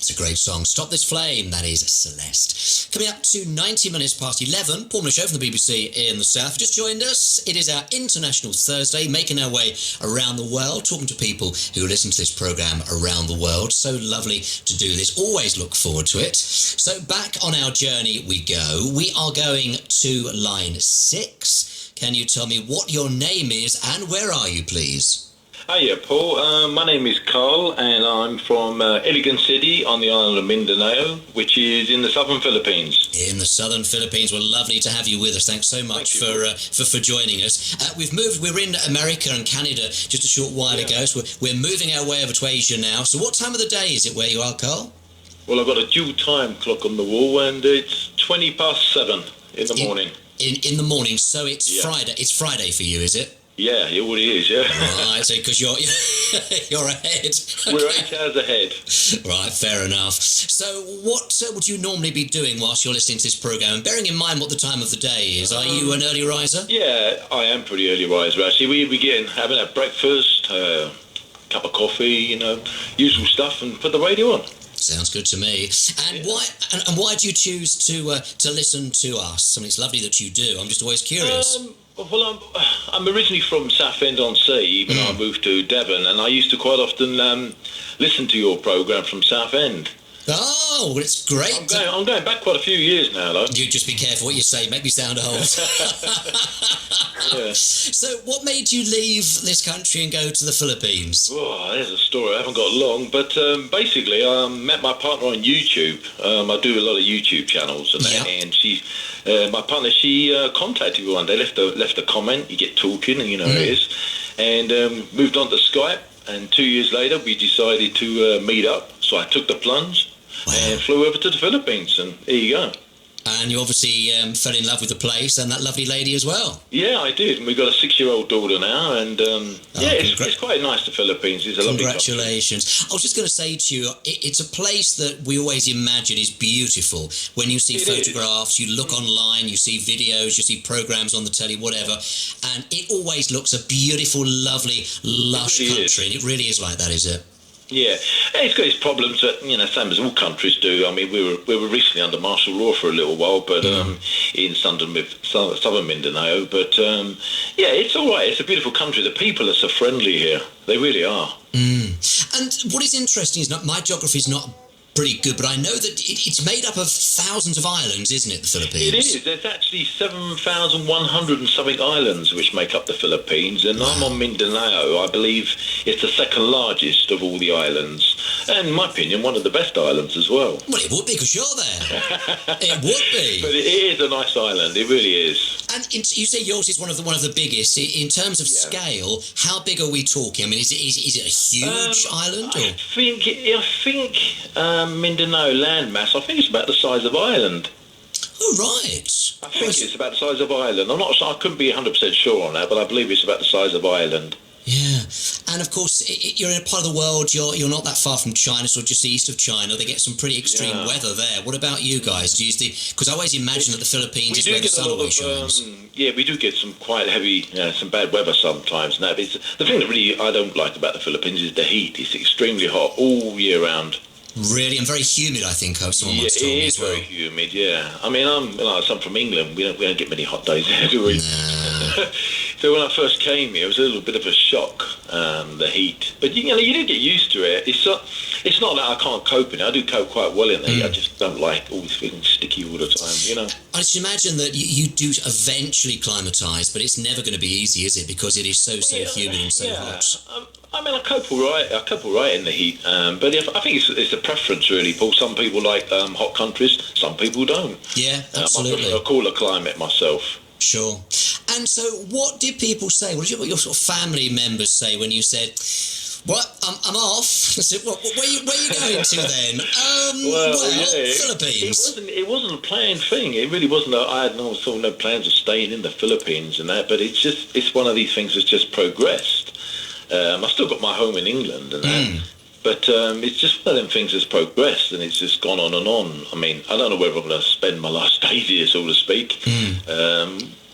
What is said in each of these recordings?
It's a great song. Stop This Flame, that is Celeste. Coming up to 90 minutes past 11, Paul Show from the BBC in the South. Just joined us. It is our International Thursday, making our way around the world, talking to people who listen to this programme around the world. So lovely to do this. Always look forward to it. So back on our journey we go. We are going to line 6. Can you tell me what your name is and where are you, please? Hiya, Paul. My name is Carl, and I'm from Iligan City on the island of Mindanao, which is in the southern Philippines. In the southern Philippines. Well, lovely to have you with us. Thanks so much for joining us. We're in America and Canada just a short while ago, so we're moving our way over to Asia now. So what time of the day is it where you are, Carl? Well, I've got a dual time clock on the wall, and it's 20 past 7 in the morning. In the morning, so it's Friday. It's Friday for you, is it? Yeah, it already is, yeah. Right, so because you're ahead. Okay. We're 8 hours ahead. Right, fair enough. So what would you normally be doing whilst you're listening to this programme? And bearing in mind what the time of the day is, are you an early riser? Yeah, I am pretty early riser, actually. We begin having a breakfast, cup of coffee, usual stuff, and put the radio on. Sounds good to me. And why do you choose to listen to us? I mean, it's lovely that you do. I'm just always curious. Well, I'm originally from Southend-on-Sea, even though I moved to Devon, and I used to quite often listen to your programme from Southend. Oh, well, it's great. I'm going back quite a few years now, though. You just be careful what you say, make me sound old. Yeah. So what made you leave this country and go to the Philippines? Oh, there's a story. I haven't got long, but basically I met my partner on YouTube. I do a lot of YouTube channels and that, and my partner, she contacted me one day, left a comment. You get talking, and it is, and moved on to Skype. And 2 years later, we decided to meet up. So I took the plunge and flew over to the Philippines, and there you go. And you obviously fell in love with the place and that lovely lady as well. Yeah, I did. And we've got a 6-year-old daughter now, and it's quite nice, the Philippines. It's a lovely country. Congratulations. I was just going to say to you, it's a place that we always imagine is beautiful. When you see photographs, you look online, you see videos, you see programmes on the telly, whatever, and it always looks a beautiful, lovely, lush country. And it really is like that, is it? Yeah, it's got its problems that, same as all countries do. I mean, we were recently under martial law for a little while, but in southern Mindanao. But, it's all right. It's a beautiful country. The people are so friendly here. They really are. And what is interesting is my geography is not pretty good, but I know that it's made up of thousands of islands, isn't it, the Philippines? It is. There's actually 7,100 and something islands which make up the Philippines, and I'm on Mindanao. I believe it's the second largest of all the islands, and in my opinion, one of the best islands as well. Well, it would be, because you're there. It would be. But it is a nice island. It really is. And you say yours is one of the biggest. In terms of scale, how big are we talking? I mean, is it a huge island? Or? I think Mindanao landmass, I think it's about the size of Ireland. Oh, right. I think it's about the size of Ireland. I'm not sure, I couldn't be 100% sure on that, but I believe it's about the size of Ireland. Yeah, and of course, you're in a part of the world, you're not that far from China, so just east of China. They get some pretty extreme weather there. What about you guys? Do you because I always imagine that the Philippines is where the sun always shines. We do get some quite heavy, some bad weather sometimes. Now, the thing that really I don't like about the Philippines is the heat. It's extremely hot all year round. Really, and very humid, I think. Someone once told me as well. It is very humid, yeah. I mean, I'm from England. We don't get many hot days there, do we? No. So when I first came here, it was a little bit of a shock, the heat. But you do get used to it. It's not that I can't cope in it. I do cope quite well in the heat. I just don't like always feeling sticky all the time, I just imagine that you do eventually climatise, but it's never going to be easy, is it? Because it is so humid and so hot. I mean, I cope all right in the heat. But I think it's a preference, really, Paul. Some people like hot countries, some people don't. Yeah, absolutely. I prefer a cooler climate myself. Sure. And so what did people say? What did your sort of family members say when you said, "What? I'm off"? I said, "Where are you going to then?" Philippines. It wasn't a planned thing. It really wasn't. I had no plans of staying in the Philippines and that. But it's one of these things that's just progressed. I still got my home in England and that. But it's just one of them things that's progressed, and it's just gone on and on. I mean, I don't know whether I'm going to spend my last days here, so to speak.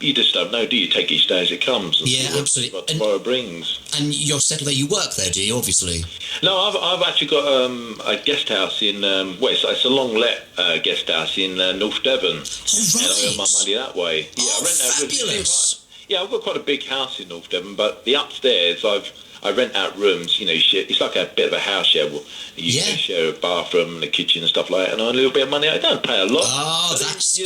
you just don't know, do you? Take each day as it comes. And Yeah, see absolutely. what tomorrow brings. And you're settled there. You work there, do you? Obviously. No, I've actually got a guest house in it's a long let guest house in North Devon. Oh, right. And I earn my money that way. Yeah, Oh, I rent out fabulous. Yeah, I've got quite a big house in North Devon, but the upstairs I rent out rooms. You know, it's like a bit of a house share. You share a bathroom and a kitchen and stuff like that, and a little bit of money. I don't pay a lot. Oh, you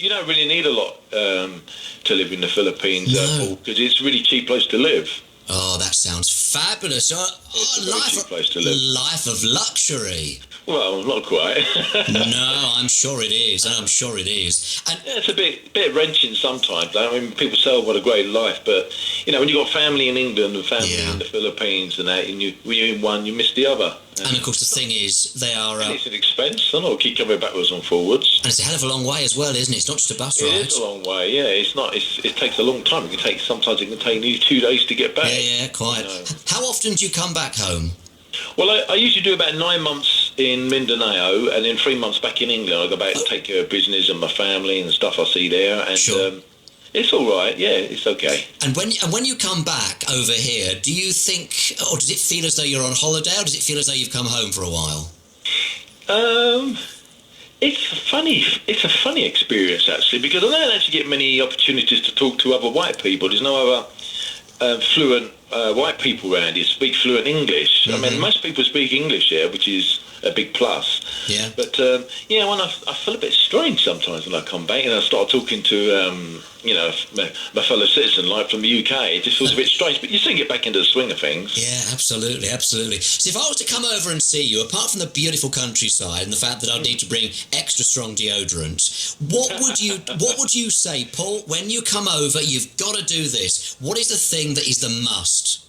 don't really need a lot to live in the Philippines, because it's a really cheap place to live. Oh, that sounds fabulous. It's a very cheap place to live. Life of luxury. Well, not quite. No, I'm sure it is. I'm sure it is. And yeah, it's a bit wrenching sometimes. I mean, people say, "Oh, what a great life," but you know, when you've got family in England and family in the Philippines and that, and when you're in one, you miss the other. And of course, the thing is, they are. It's an expense. I know. Keep coming backwards and forwards. And it's a hell of a long way as well, isn't it? It's not just a bus ride. It is a long way. Yeah, it's not. It takes a long time. Sometimes it can take nearly 2 days to get back. Yeah, quite. You know. How often do you come back home? Well, I usually do about 9 months in Mindanao, and then 3 months back in England. I go back to take care of business and my family and stuff I see there, and it's all right. Yeah, it's okay. And when you come back over here, do you think, or does it feel as though you're on holiday, or does it feel as though you've come home for a while? It's a funny experience actually, because I don't actually get many opportunities to talk to other white people. There's no other fluent white people around here speak fluent English. I mean, most people speak English here, which is a big plus. Yeah. But when I feel a bit strange sometimes when I come back and I start talking to my fellow citizen like from the UK. It just feels a bit strange, but you soon get back into the swing of things. Yeah, absolutely. So if I was to come over and see you, apart from the beautiful countryside and the fact that I'd need to bring extra strong deodorant, what would you say, Paul? When you come over, you've got to do this. What is the thing that is the must?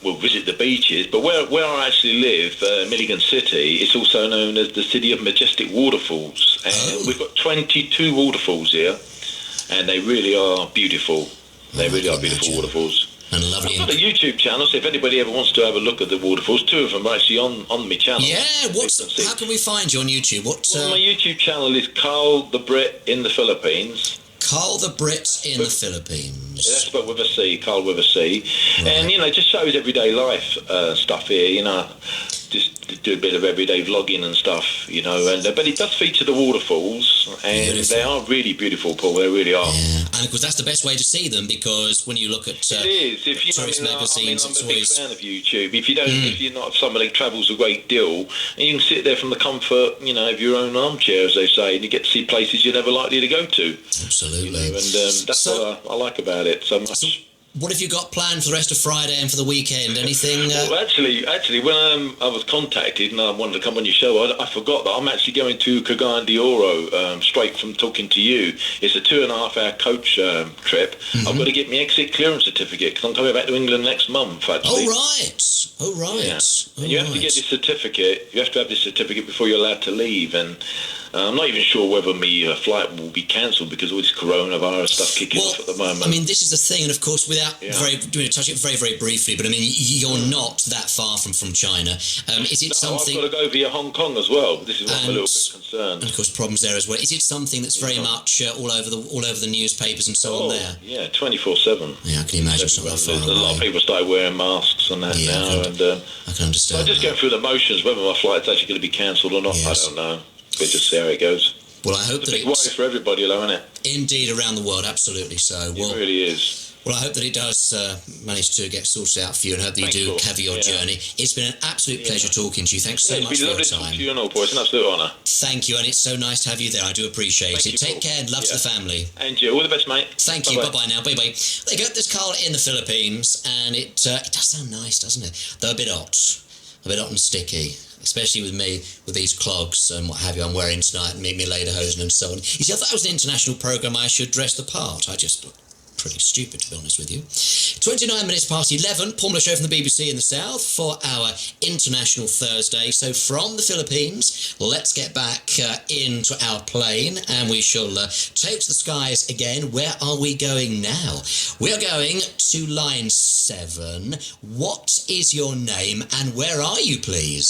We'll visit the beaches, but where I actually live, Iligan City, it's also known as the City of Majestic Waterfalls. And we've got 22 waterfalls here, and they really are beautiful. They really are beautiful waterfalls. And lovely. I've got a YouTube channel, so if anybody ever wants to have a look at the waterfalls, 2 of them are actually on my channel. Yeah, how can we find you on YouTube? Well, my YouTube channel is Carl the Brit in the Philippines. Carl the Brit in the Philippines. Yeah, that's but with a C, Carl with a C. Right. And, it just shows everyday life stuff here, just do a bit of everyday vlogging and stuff, but it does feature the waterfalls, and they are really beautiful, Paul, they really are. Yeah, and of course that's the best way to see them, because when you look at it is. If tourist magazines, I'm a big fan of YouTube. If you're not somebody who travels a great deal, and you can sit there from the comfort, of your own armchair, as they say, and you get to see places you're never likely to go to. Absolutely. And that's what I like about it so much. So what have you got planned for the rest of Friday and for the weekend? Anything? Well, actually, when I was contacted and I wanted to come on your show, I forgot that I'm actually going to Cagayan de Oro, straight from talking to you. It's a 2.5-hour coach trip. I've got to get my exit clearance certificate because I'm coming back to England next month, actually. Oh, right. Yeah. And you have to get this certificate. You have to have this certificate before you're allowed to leave. And I'm not even sure whether my flight will be cancelled because all this coronavirus stuff kicking off at the moment. I mean, this is the thing, and of course, without touch it very, very briefly, but I mean, you're not that far from China. Is it something? I've got to go via Hong Kong as well. This is why I'm a little bit concerned. And of course, problems there as well. Is it something that's very much all over the newspapers and so on there? Yeah, 24/7. Yeah, I can imagine. It's not that far away. A lot of people started wearing masks and that now, I can understand. I'm just going through the motions. Whether my flight's actually going to be cancelled or not, I don't know. But just see how it goes. Well, I hope that it's a big worry for everybody, though, isn't it? Indeed, around the world, absolutely so. It really is. Well, I hope that it does manage to get sorted out for you, and hope that you do have your journey. It's been an absolute pleasure talking to you. Thanks so much for your time. It's been lovely to you and all, boy. It's an absolute honour. Thank you, and it's so nice to have you there. I do appreciate it. Take care and love to the family. And you. All the best, mate. Thank you. Bye-bye now. Bye-bye. There you go. There's Carl in the Philippines, and it does sound nice, doesn't it? Though a bit hot. A bit hot and sticky. Especially with me, with these clogs and what have you I'm wearing tonight, and me lederhosen and so on. You see, I thought it was an international programme, I should dress the part. I just look pretty stupid, to be honest with you. 29 minutes past 11, Paul Show from the BBC in the South for our International Thursday. So from the Philippines, let's get back into our plane, and we shall take to the skies again. Where are we going now? We're going to line 7. What is your name, and where are you, please?